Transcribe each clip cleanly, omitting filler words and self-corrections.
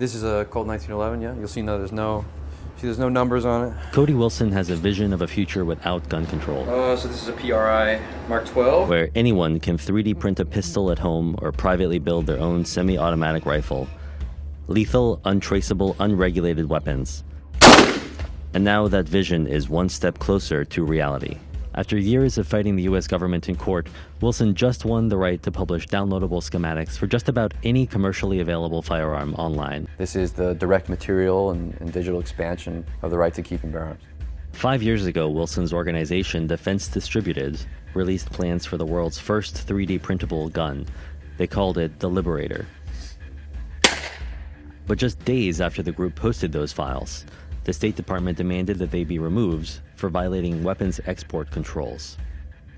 This is a Colt 1911, yeah. You'll see there's no numbers on it. Cody Wilson has a vision of a future without gun control. So this is a PRI Mark 12. Where anyone can 3D print a pistol at home or privately build their own semi-automatic rifle. Lethal, untraceable, unregulated weapons. And now that vision is one step closer to reality. After years of fighting the US government in court, Wilson just won the right to publish downloadable schematics for just about any commercially available firearm online. This is the direct material and digital expansion of the right to keep and bear arms. 5 years ago, Wilson's organization, Defense Distributed, released plans for the world's first 3D printable gun. They called it the Liberator. But just days after the group posted those files, the State Department demanded that they be removed for violating weapons export controls.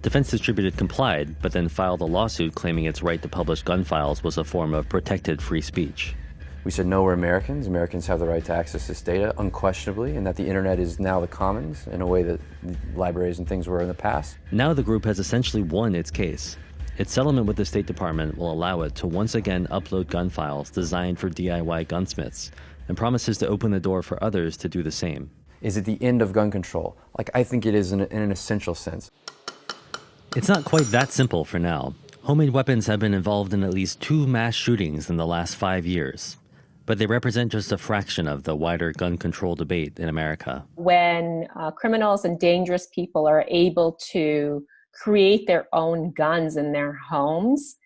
Defense Distributed complied, but then filed a lawsuit claiming its right to publish gun files was a form of protected free speech. We said, no, we're Americans. Americans have the right to access this data, unquestionably, and that the internet is now the commons in a way that libraries and things were in the past. Now the group has essentially won its case. Its settlement with the State Department will allow it to once again upload gun files designed for DIY gunsmiths, and promises to open the door for others to do the same. Is it the end of gun control? I think it is in an essential sense. It's not quite that simple for now. Homemade weapons have been involved in at least 2 mass shootings in the last 5 years. But they represent just a fraction of the wider gun control debate in America. When criminals and dangerous people are able to create their own guns in their homes,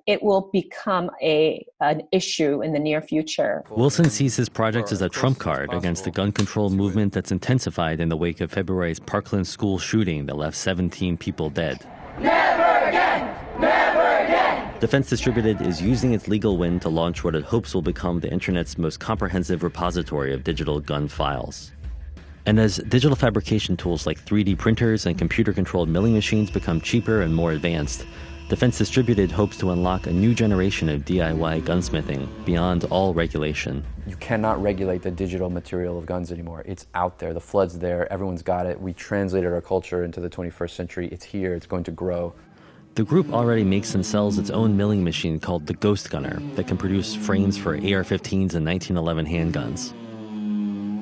it will become an issue in the near future. Wilson sees his project as a trump card against the gun control movement that's intensified in the wake of February's Parkland school shooting that left 17 people dead. Never again! Never again! Defense Distributed is using its legal win to launch what it hopes will become the internet's most comprehensive repository of digital gun files. And as digital fabrication tools like 3D printers and computer-controlled milling machines become cheaper and more advanced, Defense Distributed hopes to unlock a new generation of DIY gunsmithing beyond all regulation. You cannot regulate the digital material of guns anymore. It's out there, the flood's there, everyone's got it. We translated our culture into the 21st century. It's here, it's going to grow. The group already makes and sells its own milling machine called the Ghost Gunner that can produce frames for AR-15s and 1911 handguns.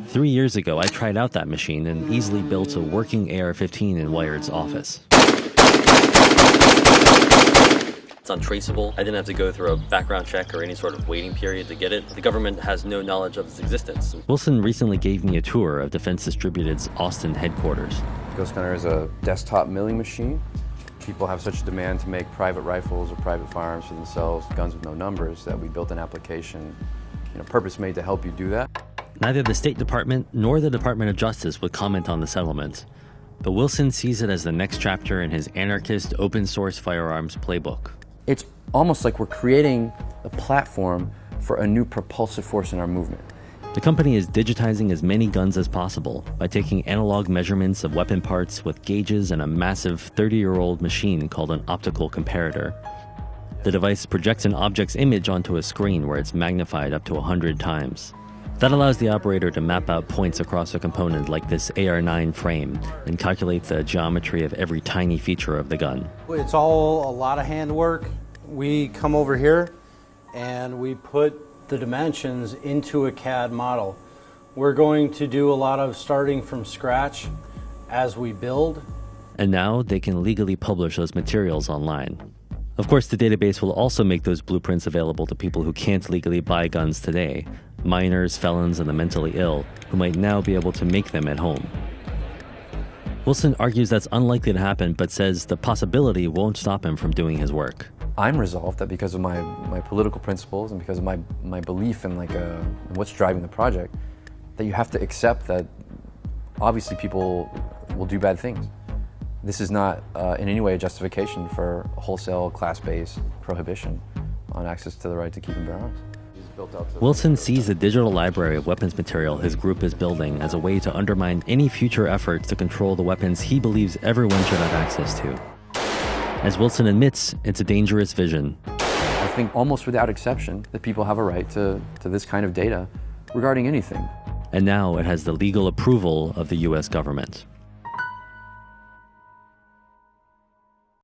3 years ago, I tried out that machine and easily built a working AR-15 in Wired's office. It's untraceable. I didn't have to go through a background check or any sort of waiting period to get it. The government has no knowledge of its existence. Wilson recently gave me a tour of Defense Distributed's Austin headquarters. Ghost Gunner is a desktop milling machine. People have such a demand to make private rifles or private firearms for themselves, guns with no numbers, that we built an application, purpose-made to help you do that. Neither the State Department nor the Department of Justice would comment on the settlement. But Wilson sees it as the next chapter in his anarchist open-source firearms playbook. It's almost like we're creating a platform for a new propulsive force in our movement. The company is digitizing as many guns as possible by taking analog measurements of weapon parts with gauges and a massive 30-year-old machine called an optical comparator. The device projects an object's image onto a screen where it's magnified up to 100 times. That allows the operator to map out points across a component like this AR-9 frame and calculate the geometry of every tiny feature of the gun. It's all a lot of handwork. We come over here and we put the dimensions into a CAD model. We're going to do a lot of starting from scratch as we build. And now they can legally publish those materials online. Of course, the database will also make those blueprints available to people who can't legally buy guns today, minors, felons, and the mentally ill, who might now be able to make them at home. Wilson argues that's unlikely to happen, but says the possibility won't stop him from doing his work. I'm resolved that because of my political principles and because of my belief in what's driving the project, that you have to accept that obviously people will do bad things. This is not in any way a justification for wholesale class-based prohibition on access to the right to keep and bear arms. Wilson sees the digital library of weapons material his group is building as a way to undermine any future efforts to control the weapons he believes everyone should have access to. As Wilson admits, it's a dangerous vision. I think almost without exception that people have a right to this kind of data regarding anything. And now it has the legal approval of the US government.